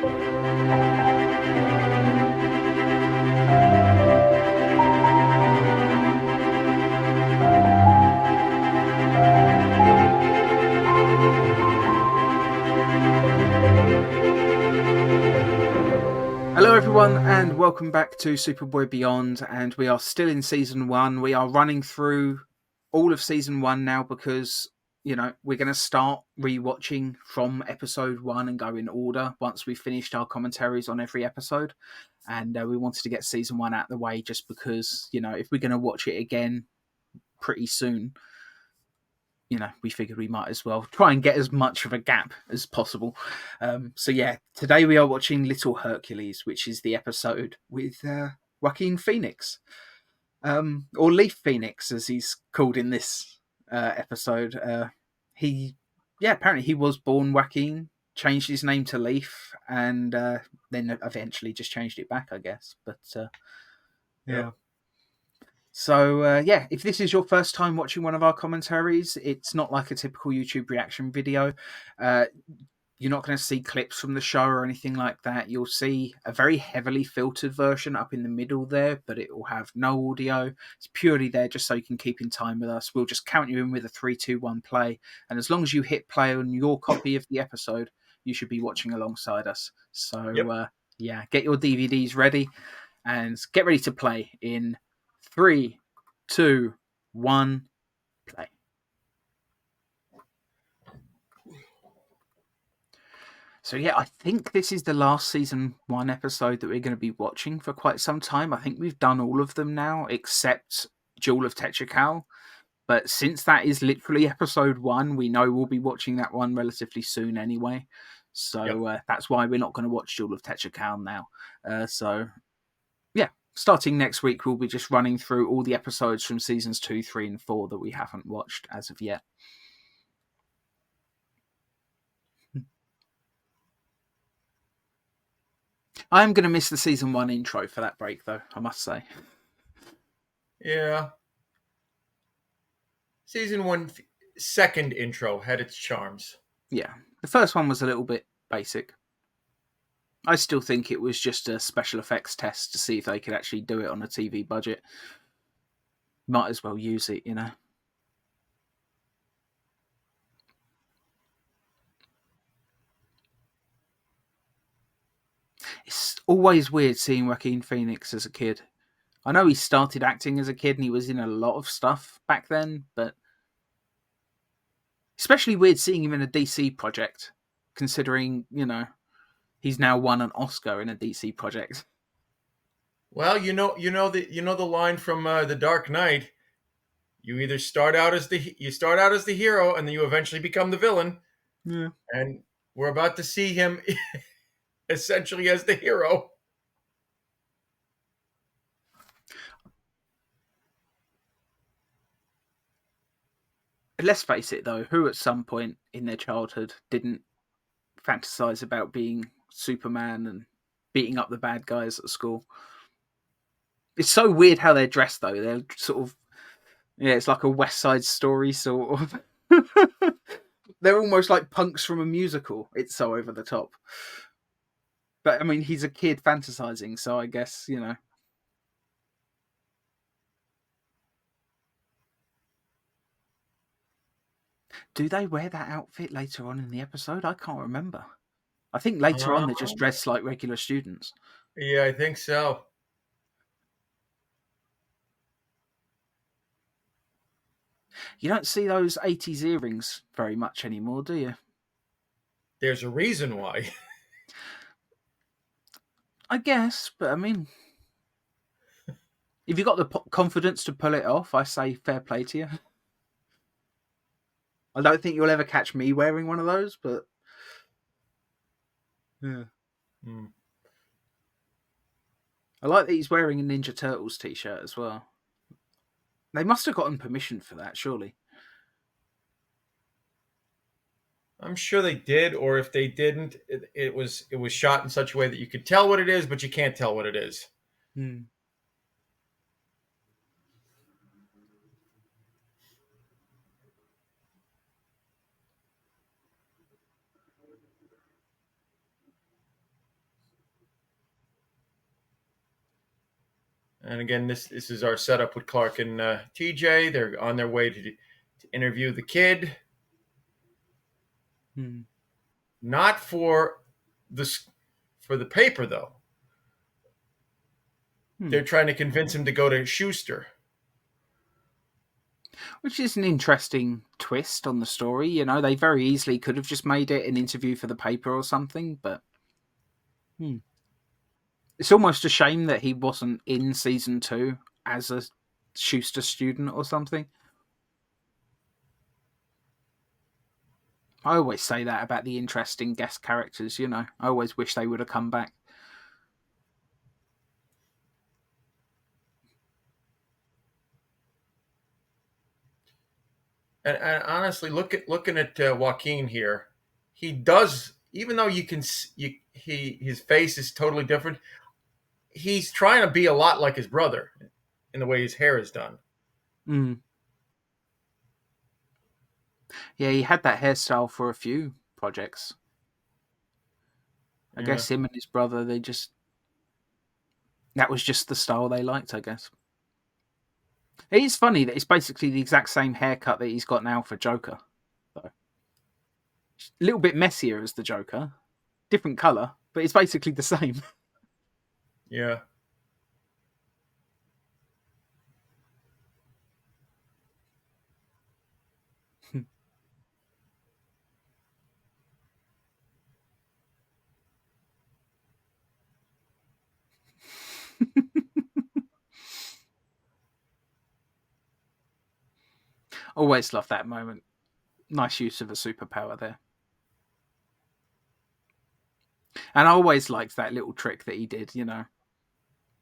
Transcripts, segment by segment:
Hello everyone and welcome back to Superboy Beyond, and we are still in season 1. We are running through all of season 1 now because, we're going to start rewatching from episode 1 and go in order once we've finished our commentaries on every episode. And we wanted to get season 1 out of the way just because, if we're going to watch it again pretty soon, we figured we might as well try and get as much of a gap as possible. Today we are watching Little Hercules, which is the episode with Joaquin Phoenix, or Leaf Phoenix, as he's called in this episode. Apparently he was born Joaquin, changed his name to Leaf, and then eventually just changed it back, I guess. But yeah. So, if this is your first time watching one of our commentaries, it's not like a typical YouTube reaction video. You're not going to see clips from the show or anything like that. You'll see a very heavily filtered version up in the middle there, but it will have no audio. It's purely there just so you can keep in time with us. We'll just count you in with a 3, 2, 1 play. And as long as you hit play on your copy of the episode, you should be watching alongside us. So, get your DVDs ready and get ready to play in 3, 2, 1, play. So I think this is the last season 1 episode that we're going to be watching for quite some time. I think we've done all of them now, except Jewel of Tetracal. But since that is literally episode 1, we know we'll be watching that one relatively soon anyway. So that's why we're not going to watch Jewel of Tetracal now. Starting next week, we'll be just running through all the episodes from seasons 2, 3, and 4 that we haven't watched as of yet. I am going to miss the season 1 intro for that break, though, I must say. Yeah. Season 1 second intro had its charms. Yeah. The first one was a little bit basic. I still think it was just a special effects test to see if they could actually do it on a TV budget. Might as well use it, It's always weird seeing Joaquin Phoenix as a kid. I know he started acting as a kid and he was in a lot of stuff back then, but especially weird seeing him in a DC project, considering, he's now won an Oscar in a DC project. Well, you know the line from The Dark Knight. You either start out as the hero, and then you eventually become the villain. Yeah. And we're about to see him essentially as the hero. Let's face it, though, who at some point in their childhood didn't fantasize about being Superman and beating up the bad guys at school? It's so weird how they're dressed, though. They're sort of, it's like a West Side Story sort of. They're almost like punks from a musical. It's so over the top. But, I mean, he's a kid fantasizing, so I guess, Do they wear that outfit later on in the episode? I can't remember. I think later on they're just dressed like regular students. Yeah, I think so. You don't see those 80s earrings very much anymore, do you? There's a reason why. I guess, but I mean, if you've got the confidence to pull it off, I say fair play to you. I don't think you'll ever catch me wearing one of those, but yeah. I like that he's wearing a Ninja Turtles t-shirt as well. They must have gotten permission for that, surely. I'm sure they did, or if they didn't, it was shot in such a way that you could tell what it is, but you can't tell what it is. And again, this is our setup with Clark and TJ. They're on their way to interview the kid, Hmm. not for the for the paper though. Hmm. They're trying to convince him to go to Schuster. Which is an interesting twist on the story. You know, they very easily could have just made it an interview for the paper or something, but hmm. It's almost a shame that he wasn't in season 2 as a Schuster student or something. I always say that about the interesting guest characters, you know. I always wish they would have come back. And honestly, looking at Joaquin here, he does. Even though you can, he his face is totally different. He's trying to be a lot like his brother in the way his hair is done. Mm. Yeah, he had that hairstyle for a few projects. I Yeah. guess him and his brother, that was just the style they liked, I guess. It is funny that it's basically the exact same haircut that he's got now for Joker, though. A little bit messier as the Joker, different colour, but it's basically the same. Yeah. Always love that moment. Nice use of a superpower there. And I always liked that little trick that he did, you know.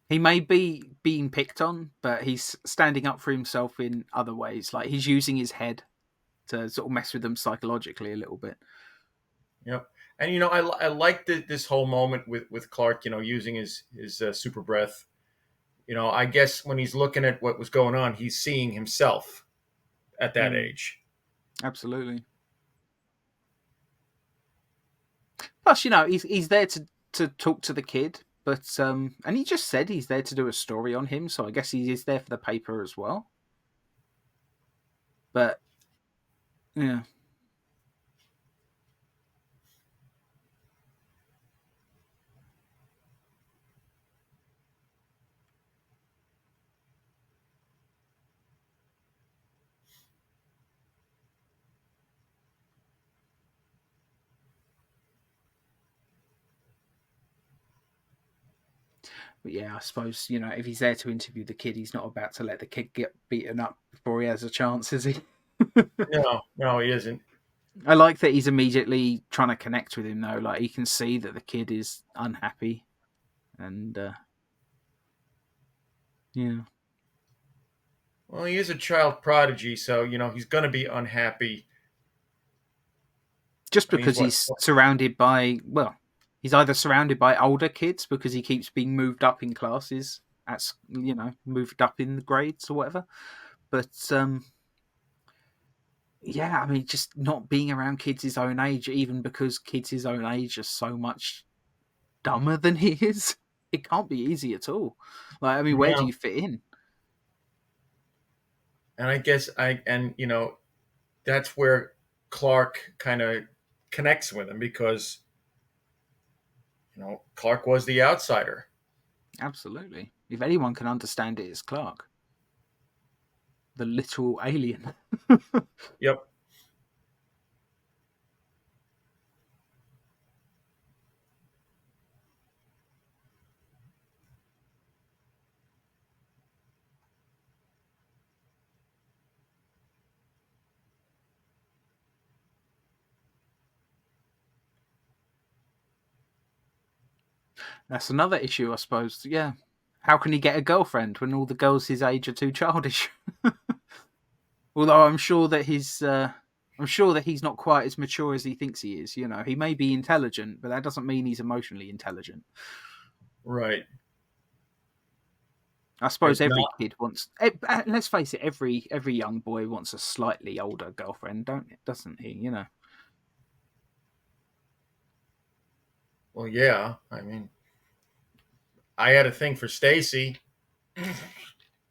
He may be being picked on, but he's standing up for himself in other ways. Like he's using his head to sort of mess with them psychologically a little bit. Yep. And I like this whole moment with Clark. Using his super breath. I guess when he's looking at what was going on, he's seeing himself at that Mm, age. absolutely. Plus, you know, he's there to talk to the kid, but and he just said he's there to do a story on him, so I guess he is there for the paper as well. But yeah, but yeah, I suppose you know if he's there to interview the kid, he's not about to let the kid get beaten up before he has a chance, is he? No, no, he isn't. I like that he's immediately trying to connect with him though. Like he can see that the kid is unhappy, and yeah, Well, he is a child prodigy, so he's going to be unhappy. just I mean, he's because what? he's surrounded by he's either surrounded by older kids because he keeps being moved up in classes at you know moved up in the grades or whatever. But yeah, I mean, just not being around kids his own age, even because kids his own age are so much dumber than he is. It can't be easy at all. Like, I mean, where do Yeah. you fit in? And I guess that's where Clark kind of connects with him because Clark was the outsider. Absolutely. If anyone can understand it, it's Clark, the literal alien. Yep. That's another issue, I suppose. Yeah. How can he get a girlfriend when all the girls his age are too childish? Although I'm sure that he's not quite as mature as he thinks he is. You know, he may be intelligent, but that doesn't mean he's emotionally intelligent. Right. I It's suppose every not. kid wants. Let's face it, every young boy wants a slightly older girlfriend, doesn't he? You know. Well, yeah. I mean, I had a thing for Stacy.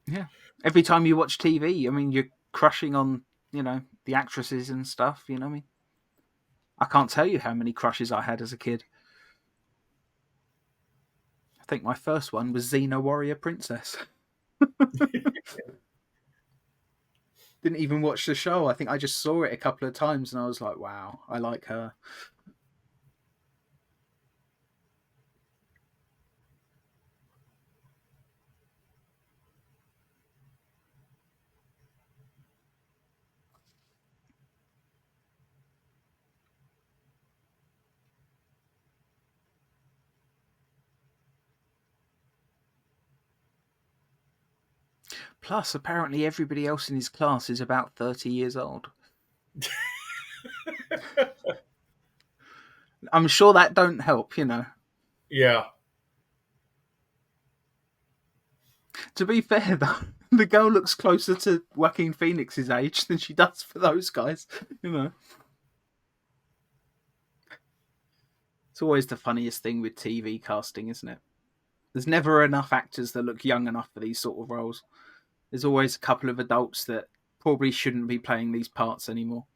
Yeah. Every time you watch TV, I mean, you're crushing on, the actresses and stuff, you know what I mean? I can't tell you how many crushes I had as a kid. I think my first one was Xena Warrior Princess. Didn't even watch the show. I think I just saw it a couple of times and I was like, wow, I like her. Plus, apparently, everybody else in his class is about 30 years old. I'm sure that don't help, Yeah. To be fair, though, the girl looks closer to Joaquin Phoenix's age than she does for those guys, It's always the funniest thing with TV casting, isn't it? There's never enough actors that look young enough for these sort of roles. There's always a couple of adults that probably shouldn't be playing these parts anymore.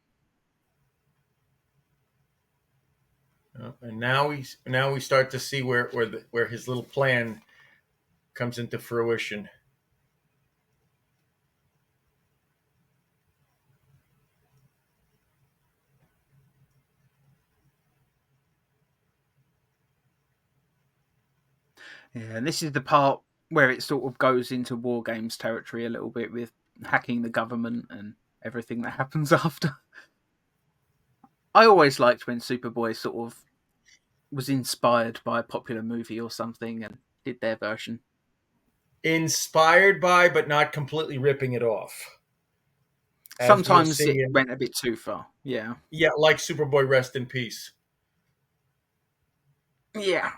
And now we start to see where his little plan comes into fruition. Yeah, and this is the part where it sort of goes into war games territory a little bit with hacking the government and everything that happens after. I always liked when Superboy sort of was inspired by a popular movie or something and did their version. Inspired by, but not completely ripping it off. As we'll Sometimes see it in, went a bit too far. Yeah. yeah, like Superboy, rest in peace. Yeah.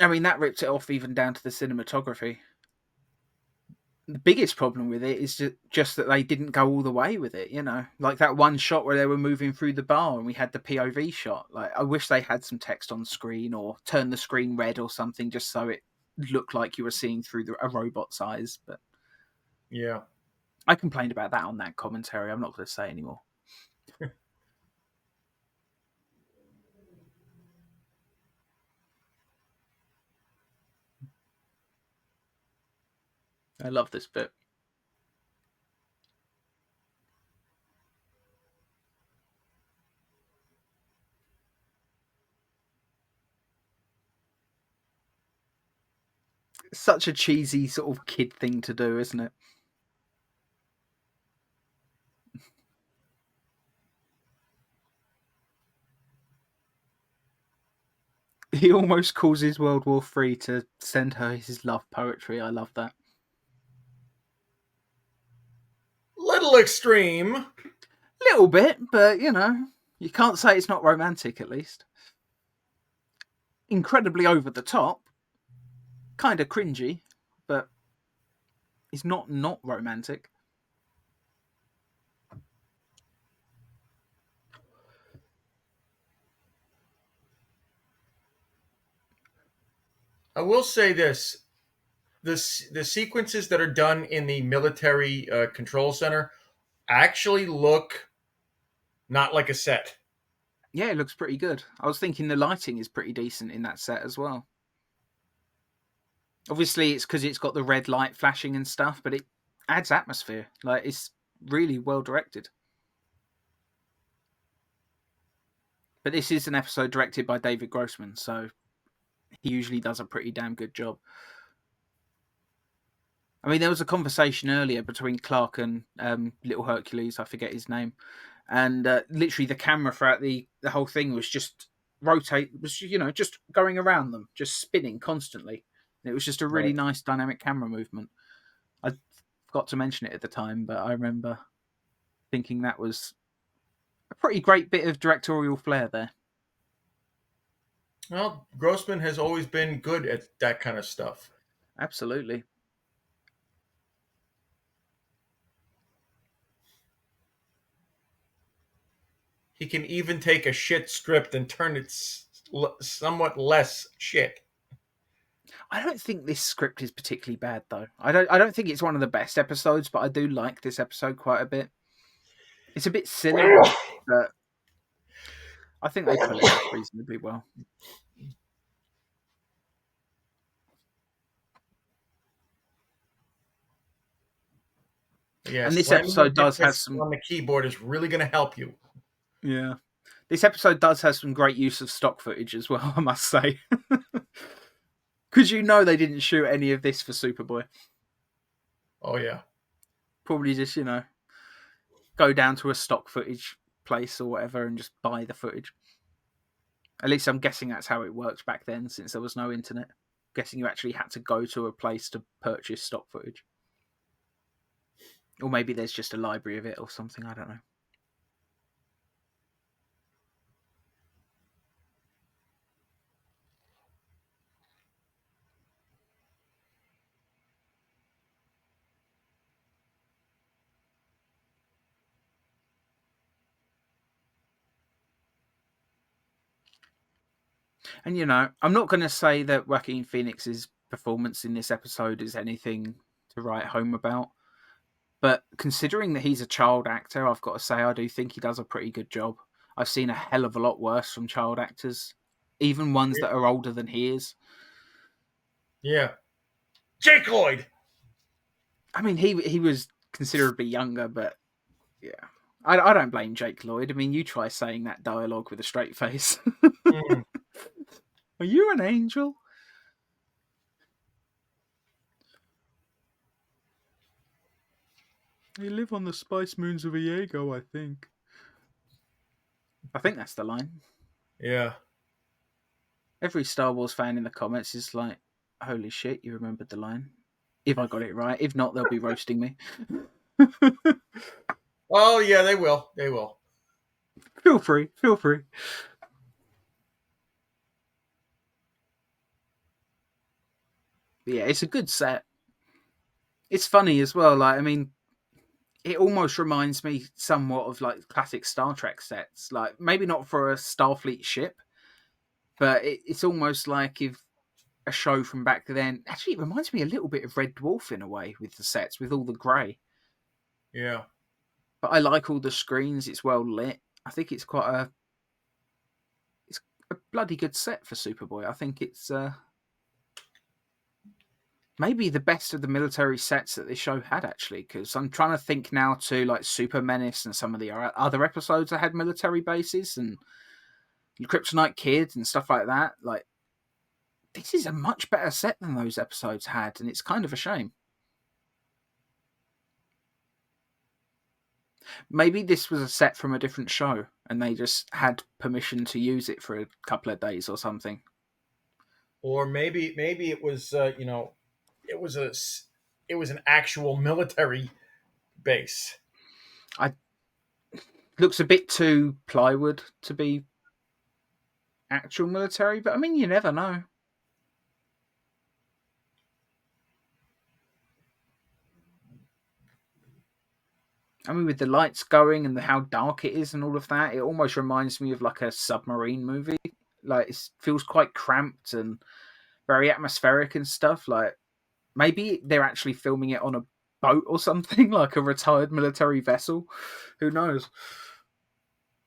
I mean, that ripped it off even down to the cinematography. The biggest problem with it is just that they didn't go all the way with it, Like that one shot where they were moving through the bar and we had the POV shot. Like, I wish they had some text on screen or turn the screen red or something just so it looked like you were seeing through a robot's eyes. But Yeah. I complained about that on that commentary. I'm not going to say anymore. I love this bit. It's such a cheesy sort of kid thing to do, isn't it? He almost causes World War III to send her his love poetry. I love that. Little extreme. Little bit, but you can't say it's not romantic at least. Incredibly over the top, kind of cringy, but it's not romantic. I will say this: the sequences that are done in the military control center actually look not like a set. Yeah, it looks pretty good. I was thinking the lighting is pretty decent in that set as well. Obviously, it's because it's got the red light flashing and stuff, but it adds atmosphere. Like, it's really well directed. But this is an episode directed by David Grossman, so he usually does a pretty damn good job. I mean, there was a conversation earlier between Clark and Little Hercules, I forget his name, and literally the camera throughout the whole thing was just just going around them, just spinning constantly. And it was just a really Right. nice dynamic camera movement. I forgot to mention it at the time, but I remember thinking that was a pretty great bit of directorial flair there. Well, Grossman has always been good at that kind of stuff. Absolutely. He can even take a shit script and turn it somewhat less shit. I don't think this script is particularly bad, though. I don't think it's one of the best episodes, but I do like this episode quite a bit. It's a bit silly, but I think they pull it off reasonably well. Yeah, And this slamming your episode hip does have disc some. on the keyboard is really going to help you. Yeah. This episode does have some great use of stock footage as well, I must say. Because they didn't shoot any of this for Superboy. Oh, yeah. Probably just, go down to a stock footage place or whatever and just buy the footage. At least I'm guessing that's how it worked back then, since there was no internet. Guessing you actually had to go to a place to purchase stock footage. Or maybe there's just a library of it or something, I don't know. And I'm not going to say that Joaquin Phoenix's performance in this episode is anything to write home about. But considering that he's a child actor, I've got to say I do think he does a pretty good job. I've seen a hell of a lot worse from child actors, even ones that are older than he is. Yeah. Jake Lloyd! I mean, he was considerably younger, but yeah. I don't blame Jake Lloyd. I mean, you try saying that dialogue with a straight face. Are you an angel? You live on the spice moons of Viego, I think. I think that's the line. Yeah. Every Star Wars fan in the comments is like, holy shit, you remembered the line. If I got it right. If not, they'll be roasting me. Oh, yeah, they will. They will. Feel free. But yeah, it's a good set. It's funny as well. Like, I mean, it almost reminds me somewhat of like classic Star Trek sets. Like, maybe not for a Starfleet ship, but it's almost like if a show from back then. Actually, it reminds me a little bit of Red Dwarf in a way with the sets, with all the grey. Yeah. But I like all the screens. It's well lit. I think it's quite it's a bloody good set for Superboy. I think it's maybe the best of the military sets that this show had, actually, because I'm trying to think now to like Super Menace and some of the other episodes that had military bases and Kryptonite Kid and stuff like that. Like, this is a much better set than those episodes had, and it's kind of a shame. Maybe this was a set from a different show, and they just had permission to use it for a couple of days or something. Or maybe it was it was an actual military base. Looks a bit too plywood to be actual military, but I mean, you never know. I mean, with the lights going and how dark it is and all of that, it almost reminds me of like a submarine movie. Like, it feels quite cramped and very atmospheric and stuff. Like, maybe they're actually filming it on a boat or something, like a retired military vessel. Who knows?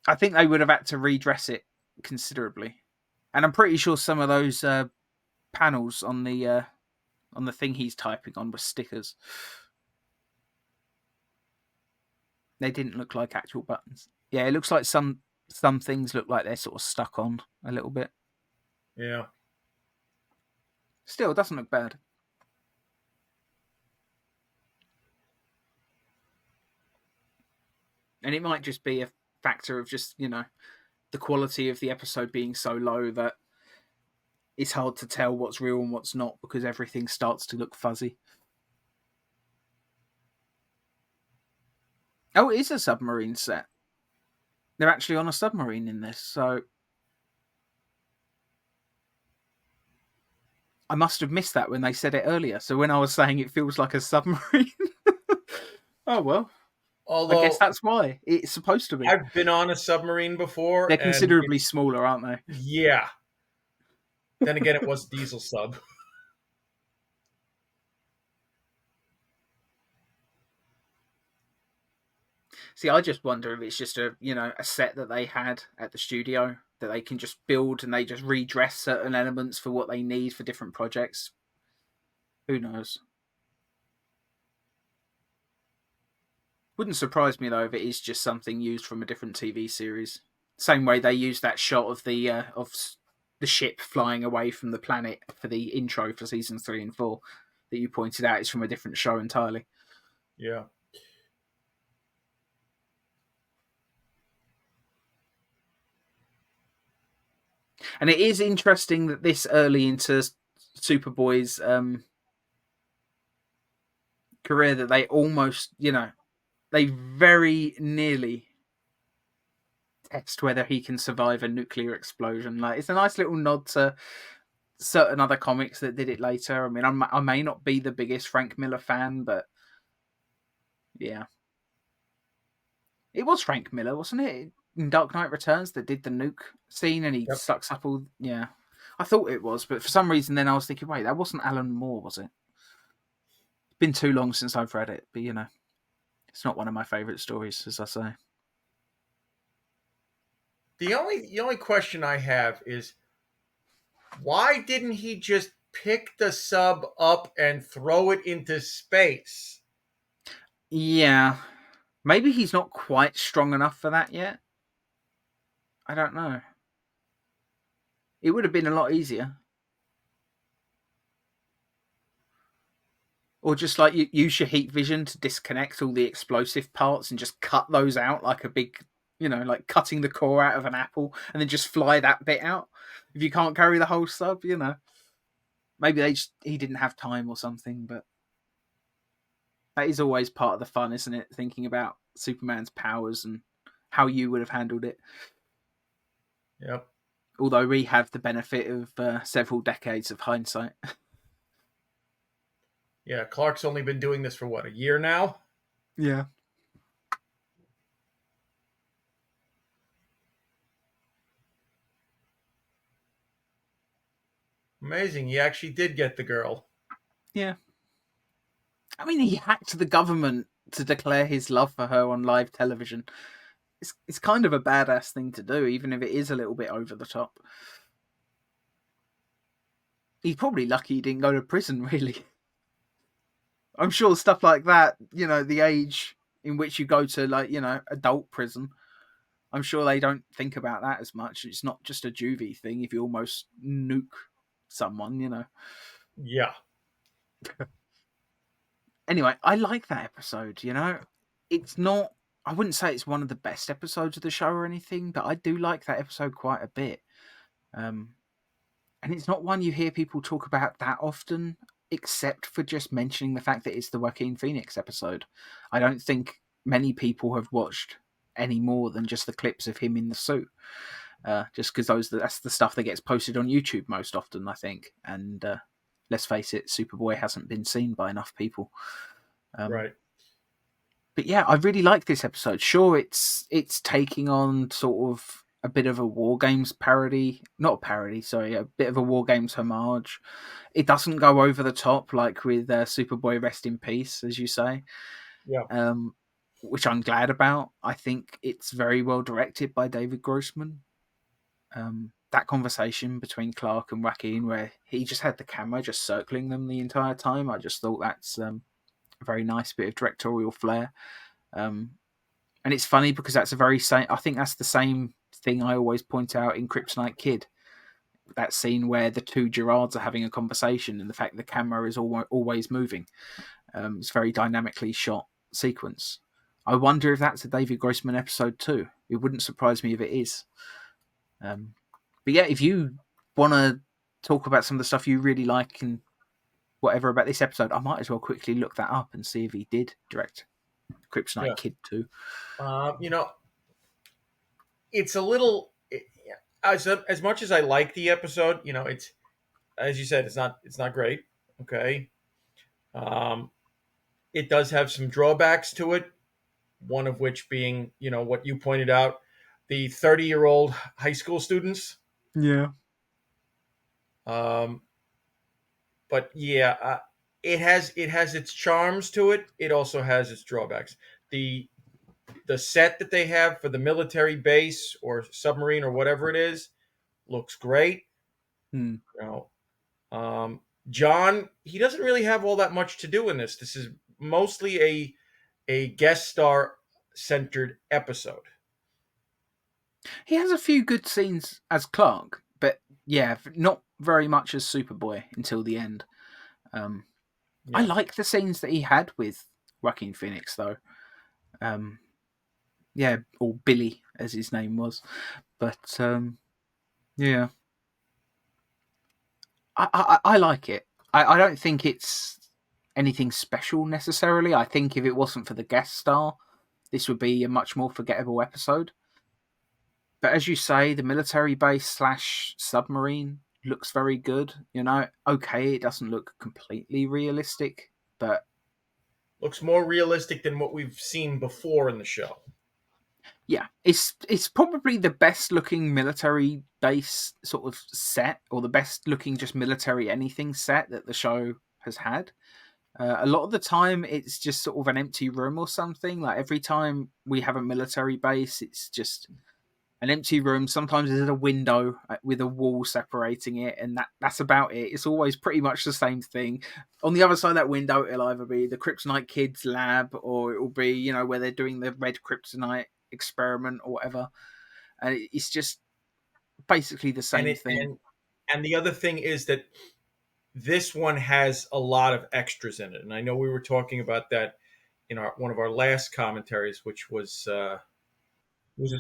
I think they would have had to redress it considerably. And I'm pretty sure some of those panels on the thing he's typing on were stickers. They didn't look like actual buttons. Yeah, it looks like some things look like they're sort of stuck on a little bit. Yeah. Still, it doesn't look bad. And it might just be a factor of just, the quality of the episode being so low that it's hard to tell what's real and what's not because everything starts to look fuzzy. Oh, it is a submarine set. They're actually on a submarine in this, so I must have missed that when they said it earlier. So when I was saying it feels like a submarine, oh well. Although, I guess that's why it's supposed to be. I've been on a submarine before. They're considerably smaller, aren't they? Yeah. Then again, it was diesel sub. See, I just wonder if it's just a set that they had at the studio that they can just build and they just redress certain elements for what they need for different projects. Who knows? Wouldn't surprise me though if it is just something used from a different TV series. Same way they used that shot of the ship flying away from the planet for the intro for seasons 3 and 4 that you pointed out is from a different show entirely. Yeah. And it is interesting that this early into Superboy's career that they almost, they very nearly test whether he can survive a nuclear explosion. Like, it's a nice little nod to certain other comics that did it later. I mean, I may not be the biggest Frank Miller fan, but yeah, it was Frank Miller, wasn't it? In Dark Knight Returns that did the nuke scene, and he Yep. sucks up all. Yeah, I thought it was, but for some reason, then I was thinking, wait, that wasn't Alan Moore, was it? It's been too long since I've read it, but it's not one of my favourite stories, as I say. The only question I have is, why didn't he just pick the sub up and throw it into space? Yeah, maybe he's not quite strong enough for that yet. I don't know. It would have been a lot easier. Or just like you use your heat vision to disconnect all the explosive parts and just cut those out like a big, like cutting the core out of an apple and then just fly that bit out. If you can't carry the whole sub, maybe he didn't have time or something. But that is always part of the fun, isn't it? Thinking about Superman's powers and how you would have handled it. Yep. Although we have the benefit of several decades of hindsight. Yeah, Clark's only been doing this for what, a year now? Yeah. Amazing. He actually did get the girl. Yeah. I mean, he hacked the government to declare his love for her on live television. It's kind of a badass thing to do, even if it is a little bit over the top. He's probably lucky he didn't go to prison, really. I'm sure stuff like that, the age in which you go to, like, adult prison, I'm sure they don't think about that as much. It's not just a juvie thing if you almost nuke someone. Yeah. Anyway, I like that episode, It's not, I wouldn't say it's one of the best episodes of the show or anything, but I do like that episode quite a bit. And it's not one you hear people talk about that often, except for just mentioning the fact that it's the Joaquin Phoenix episode. I don't think many people have watched any more than just the clips of him in the suit. Just because that's the stuff that gets posted on YouTube most often, I think. And let's face it, Superboy hasn't been seen by enough people. Right. But yeah, I really like this episode. Sure, it's taking on sort of a bit of a War Games parody. Not a parody, sorry, a bit of a War Games homage. It doesn't go over the top like with Superboy Rest in Peace, as you say. Yeah. Which I'm glad about. I think it's very well directed by David Grossman. That conversation between Clark and Joaquin, where he just had the camera just circling them the entire time, I just thought that's a very nice bit of directorial flair. And it's funny because that's I think that's the same thing I always point out in Kryptonite Kid. That scene where the two Gerards are having a conversation and the fact the camera is always moving. It's a very dynamically shot sequence. I wonder if that's a David Grossman episode too. It wouldn't surprise me if it is. But yeah, if you want to talk about some of the stuff you really like and whatever about this episode, I might as well quickly look that up and see if he did direct Kryptonite Kid too. You know, it's a little, as much as I like the episode, it's, as you said, it's not great. Okay. Um, it does have some drawbacks to it. One of which being, what you pointed out, the 30-year-old high school students. Yeah. But yeah, it has its charms to it. It also has its drawbacks. The The set that they have for the military base or submarine or whatever it is looks great. Hmm. You know, John, he doesn't really have all that much to do in this. This is mostly a guest star centered episode. He has a few good scenes as Clark, but yeah, not very much as Superboy until the end. Um, I Yeah. like the scenes that he had with Joaquin Phoenix, though. Um, yeah, or Billy, as his name was. But yeah, I like it. I don't think it's anything special necessarily. I think if it wasn't for the guest star, this would be a much more forgettable episode. But as you say, the military base slash submarine looks very good. You know, okay, it doesn't look completely realistic, but Looks more realistic than what we've seen before in the show. yeah, it's probably the best looking military base sort of set, or the best looking just military anything set that the show has had. A lot of the time, it's just sort of an empty room or something. Like every time we have a military base, it's just an empty room. Sometimes there's a window with a wall separating it, and that's about it. It's always pretty much the same thing. On the other side of that window, it'll either be the Kryptonite Kids lab, or it will be, you know, where they're doing the red Kryptonite experiment or whatever. And it's just basically the And same it thing. and the other thing is that this one has a lot of extras in it. And I know we were talking about that in our one of our last commentaries, which was it was a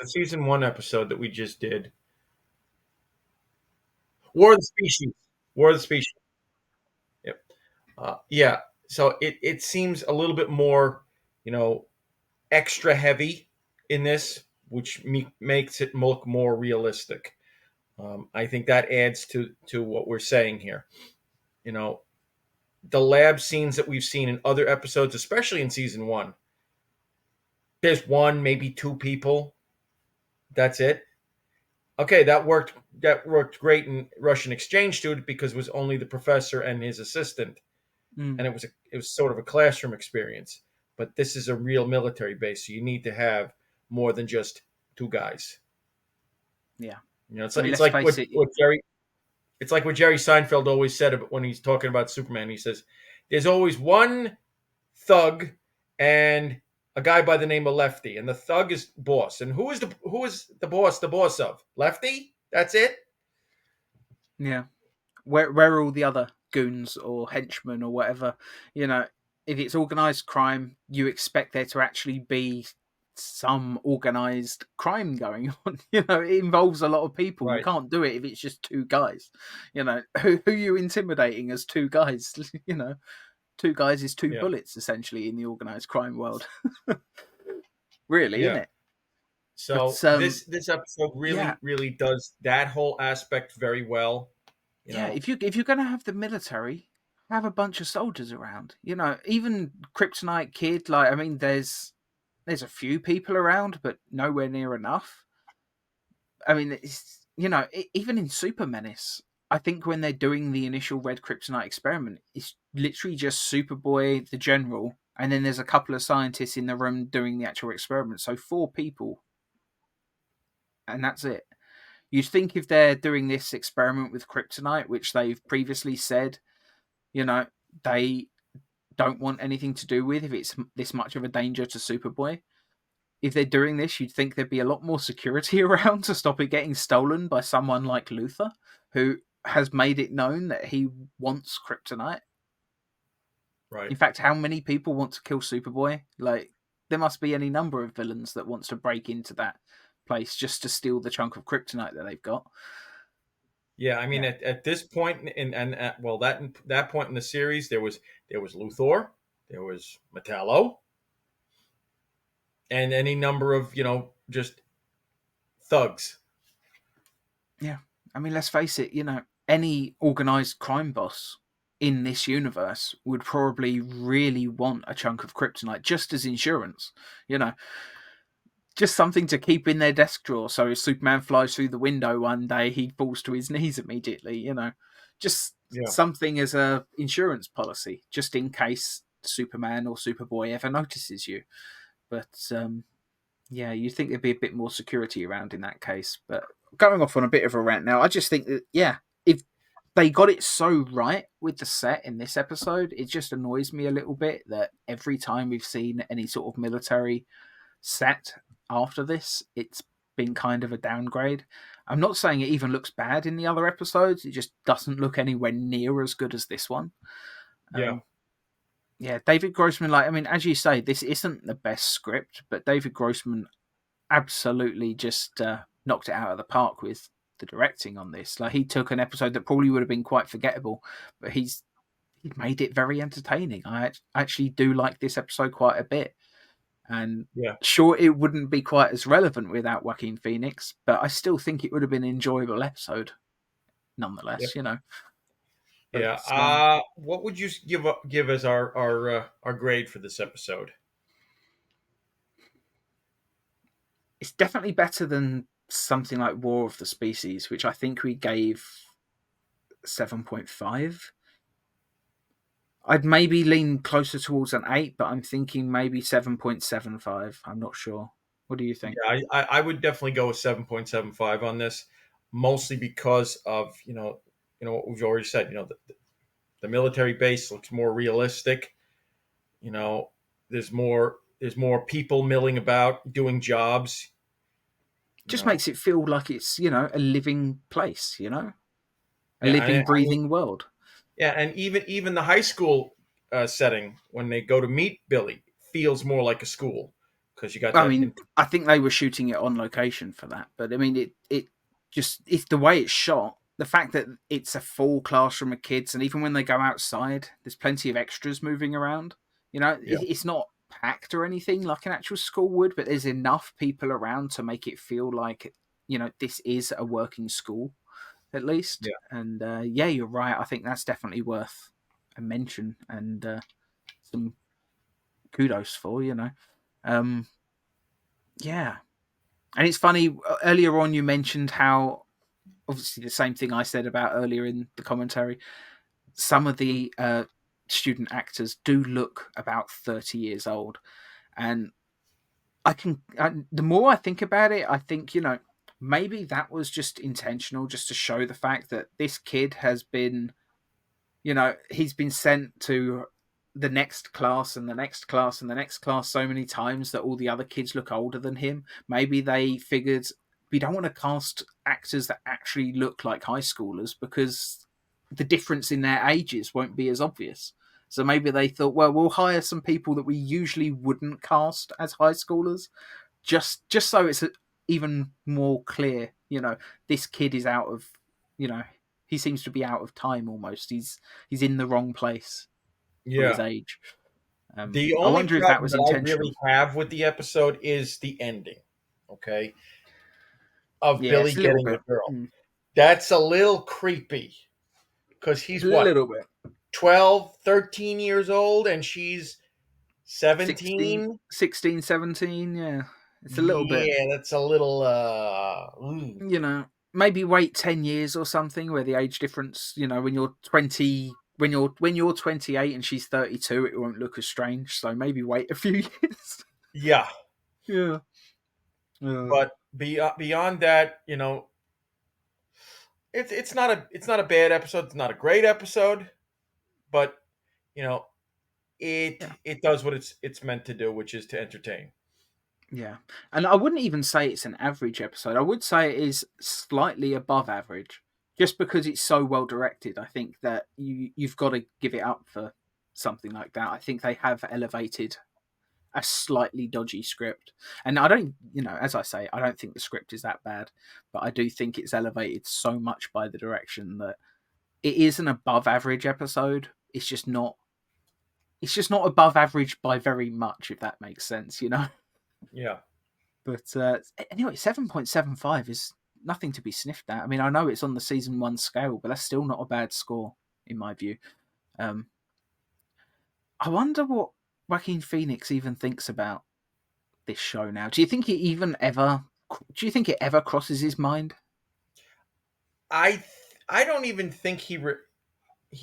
season one episode that we just did. War of the Species. War of the Species. Yep. Yeah. So it seems a little bit more, you know, extra heavy in this, which makes it look more realistic. I think that adds to what we're saying here. You know, the lab scenes that we've seen in other episodes, especially in season one, there's one, maybe two people. That's it. Okay, that worked. That worked great in Russian exchange student because it was only the professor and his assistant, Mm, and it was sort of a classroom experience. But this is a real military base, so you need to have more than just two guys. yeah. You know, I mean, it's let's like face it. what Jerry it's like what Jerry Seinfeld always said when he's talking about Superman. He says, "There's always one thug and a guy by the name of Lefty, and the thug is boss. And who is the boss? The boss of Lefty? That's it. Yeah. Where are all the other goons or henchmen or whatever? You know, if it's organized crime, you expect there to actually be some organized crime going on. You know, it involves a lot of people. You Right. can't do it if it's just two guys. You know, who are you intimidating as two guys? You know, two guys is two Yeah. bullets essentially in the organized crime world. Really, isn't Yeah. it? But So this episode yeah, really does that whole aspect very well. You yeah, know. if you're going to have the military, have a bunch of soldiers around. You know, even Kryptonite Kid. Like, I mean, there's a few people around, but nowhere near enough. I mean, it's, you know, even in Super Menace, I think when they're doing the initial Red Kryptonite experiment, it's literally just Superboy, the general, and then there's a couple of scientists in the room doing the actual experiment. So four people, and that's it. You'd think if they're doing this experiment with kryptonite, which they've previously said, you know, they don't want anything to do with if it's this much of a danger to Superboy. If they're doing this, you'd think there'd be a lot more security around to stop it getting stolen by someone like Luther, who has made it known that he wants kryptonite. Right. In fact, how many people want to kill Superboy? Like, there must be any number of villains that wants to break into that place just to steal the chunk of kryptonite that they've got. Yeah. I mean, Yeah, at this point, and at, well, that point in the series, there was Luthor, there was Metallo, and any number of just thugs. yeah. I mean, let's face it, you know, any organized crime boss in this universe would probably really want a chunk of kryptonite just as insurance, you know, just something to keep in their desk drawer. So if Superman flies through the window one day, he falls to his knees immediately, you know, just Yeah. something as a insurance policy, just in case Superman or Superboy ever notices you. But yeah, you'd think there'd be a bit more security around in that case. But going off on a bit of a rant now, I just think that, yeah, if they got it so right with the set in this episode, it just annoys me a little bit that every time we've seen any sort of military set after this, it's been kind of a downgrade. I'm not saying it even looks bad in the other episodes, it just doesn't look anywhere near as good as this one. Yeah. Yeah, David Grossman, like, I mean, as you say, this isn't the best script, but David Grossman absolutely just knocked it out of the park with the directing on this. Like, he took an episode that probably would have been quite forgettable, but he made it very entertaining. I actually do like this episode quite a bit, and Yeah. sure, it wouldn't be quite as relevant without Joaquin Phoenix, but I still think it would have been an enjoyable episode, Yeah. nonetheless. But Yeah. What would you give as our grade for this episode? it's definitely better than something like War of the Species, which I think we gave 7.5. I'd maybe lean closer towards an 8, but I'm thinking maybe 7.75. I'm not sure. What do you think? Yeah, I would definitely go with 7.75 on this, mostly because of what we've already said. The military base looks more realistic. You know, there's more people milling about doing jobs. You Just know, makes it feel like it's, a living place, a yeah, living, I mean, breathing world. yeah, and even the high school setting when they go to meet Billy feels more like a school because you got I that. mean, I think they were shooting it on location for that, but I mean, it's the way it's shot. The fact that it's a full classroom of kids, and even when they go outside, there's plenty of extras moving around. Yeah, It's not packed or anything like an actual school would, but there's enough people around to make it feel like this is a working school at least. yeah, And yeah, you're right. I think that's definitely worth a mention and some kudos for. Um, yeah. And it's funny, earlier on you mentioned how, obviously, the same thing I said about earlier in the commentary, some of the student actors do look about 30 years old. And the more I think about it, I think, maybe that was just intentional, just to show the fact that this kid has been, he's been sent to the next class and the next class and the next class so many times that all the other kids look older than him. Maybe they figured we don't want to cast actors that actually look like high schoolers because the difference in their ages won't be as obvious. So maybe they thought, well, we'll hire some people that we usually wouldn't cast as high schoolers, just so it's even more clear. This kid is out of, you know, he seems to be out of time almost. He's in the wrong place for his yeah. age. The I only wonder if that problem was that I really intentional. have with the episode is the ending. Okay, of Yeah, Billy it's a little getting the bit. girl. That's a little creepy because A he's what, little bit. 12, 13 years old and she's 16, 17. 16, 17. Yeah, it's a little bit. Yeah, that's a little Maybe wait 10 years or something where the age difference, when you're 20, when you're 28 and she's 32, it won't look as strange. So maybe wait a few years. yeah. Yeah. Yeah. But beyond that, it's not a bad episode. It's not a great episode, but you know, it Yeah. it does what it's meant to do, which is to entertain. Yeah. And I wouldn't even say it's an average episode. I would say it is slightly above average just because it's so well directed. I think that you've got to give it up for something like that. I think they have elevated a slightly dodgy script. And I don't, as I say, I don't think the script is that bad, but I do think it's elevated so much by the direction that it is an above average episode. It's just not above average by very much, if that makes sense. Yeah. But anyway, 7.75 is nothing to be sniffed at. I mean, I know it's on the season 1 scale, but that's still not a bad score in my view. Um, I wonder what Joaquin Phoenix even thinks about this show now. Do you think it ever crosses his mind? I don't even think he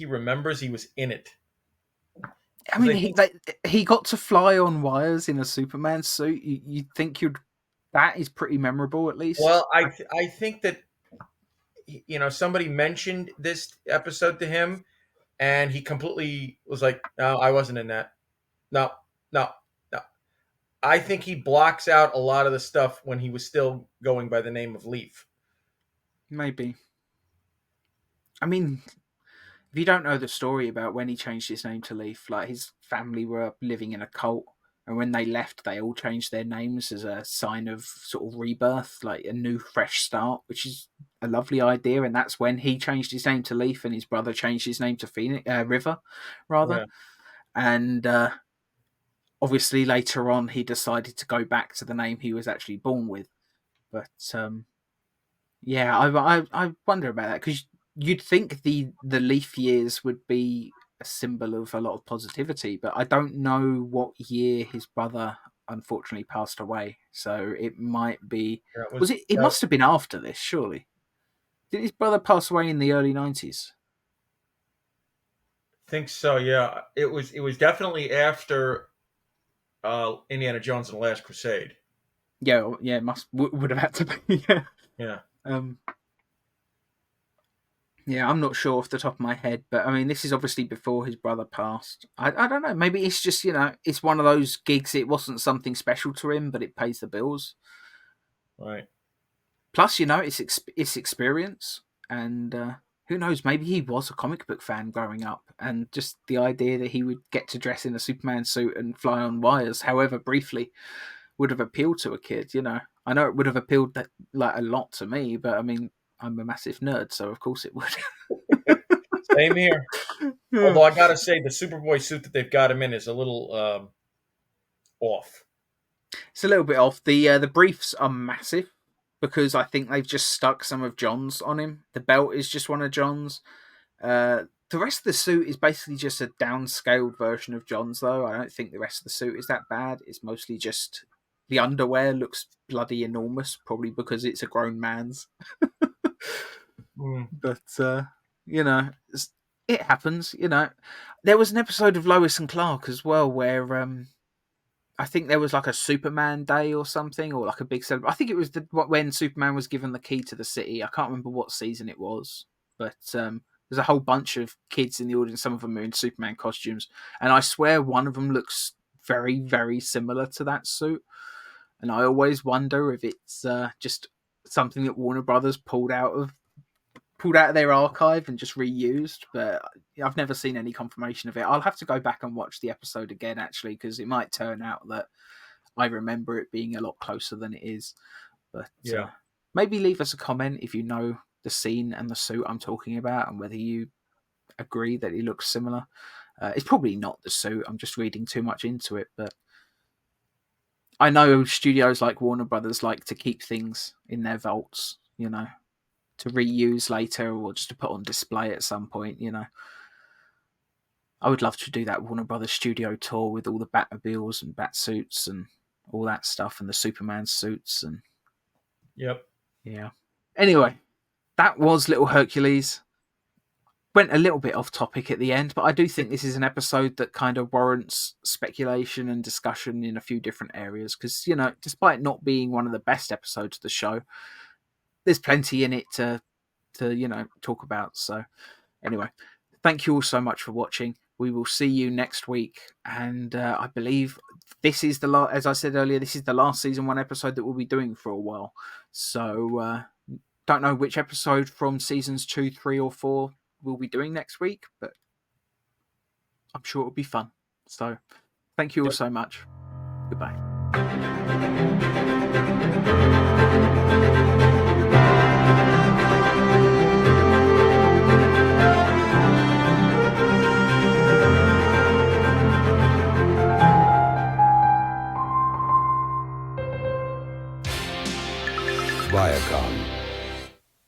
remembers he was in it. I 'Cause mean, I think, he got to fly on wires in a Superman suit. You'd think that is pretty memorable, at least. well, I think that somebody mentioned this episode to him, and he completely was like, "No, I wasn't in that. No, no, no." I think he blocks out a lot of the stuff when he was still going by the name of Leaf. Maybe. I mean, if you don't know the story about when he changed his name to Leaf, like his family were living in a cult, and when they left, they all changed their names as a sign of sort of rebirth, like a new, fresh start, which is a lovely idea. And that's when he changed his name to Leaf, and his brother changed his name to Phoenix River, rather. Yeah, And obviously, later on, he decided to go back to the name he was actually born with. But yeah, I wonder about that because you'd think the leaf years would be a symbol of a lot of positivity, but I don't know what year his brother unfortunately passed away. So it might be. that Was was. it? It must have been after this, surely. Did his brother pass away in the early 90s? Think so. Yeah, it was definitely after Indiana Jones and the Last Crusade. Yeah, yeah, it would have had to be. Yeah. Yeah, Um, Yeah, I'm not sure off the top of my head, but I mean, this is obviously before his brother passed. I don't know. Maybe it's just, it's one of those gigs. It wasn't something special to him, but it pays the bills. right. Plus, it's experience. And who knows? Maybe he was a comic book fan growing up. And just the idea that he would get to dress in a Superman suit and fly on wires, however briefly, would have appealed to a kid. I know it would have appealed like a lot to me, but I mean, I'm a massive nerd, so of course it would. Same here. Yeah. Although I gotta say, the Superboy suit that they've got him in is a little off. It's a little bit off. The briefs are massive because I think they've just stuck some of John's on him. The belt is just one of John's. The rest of the suit is basically just a downscaled version of John's, though. I don't think the rest of the suit is that bad. It's mostly just the underwear looks bloody enormous, probably because it's a grown man's. Mm. But it happens. There was an episode of Lois and Clark as well where I think there was like a Superman Day or something, or like a big celebration. I think it was when Superman was given the key to the city. I can't remember what season it was, but there's a whole bunch of kids in the audience. Some of them are in Superman costumes, and I swear one of them looks very, very similar to that suit. And I always wonder if it's just something that Warner Brothers pulled out of their archive and just reused, but I've never seen any confirmation of it. I'll have to go back and watch the episode again, actually, because it might turn out that I remember it being a lot closer than it is. But Yeah. maybe leave us a comment if you know the scene and the suit I'm talking about and whether you agree that it looks similar. It's probably not the suit. I'm just reading too much into it, but I know studios like Warner Brothers like to keep things in their vaults, to reuse later or just to put on display at some point. I would love to do that Warner Brothers studio tour with all the Batmobiles and Batsuits and all that stuff and the Superman suits and Yep. yeah. Anyway, that was Little Hercules. Went a little bit off topic at the end, but I do think this is an episode that kind of warrants speculation and discussion in a few different areas because, despite not being one of the best episodes of the show, there's plenty in it to talk about. So anyway, thank you all so much for watching. We will see you next week, and I believe this is the last. As I said earlier, this is the last season 1 episode that we'll be doing for a while. So don't know which episode from seasons 2, 3, or 4 we'll be doing next week, but I'm sure it'll be fun. So thank you all so much. Goodbye.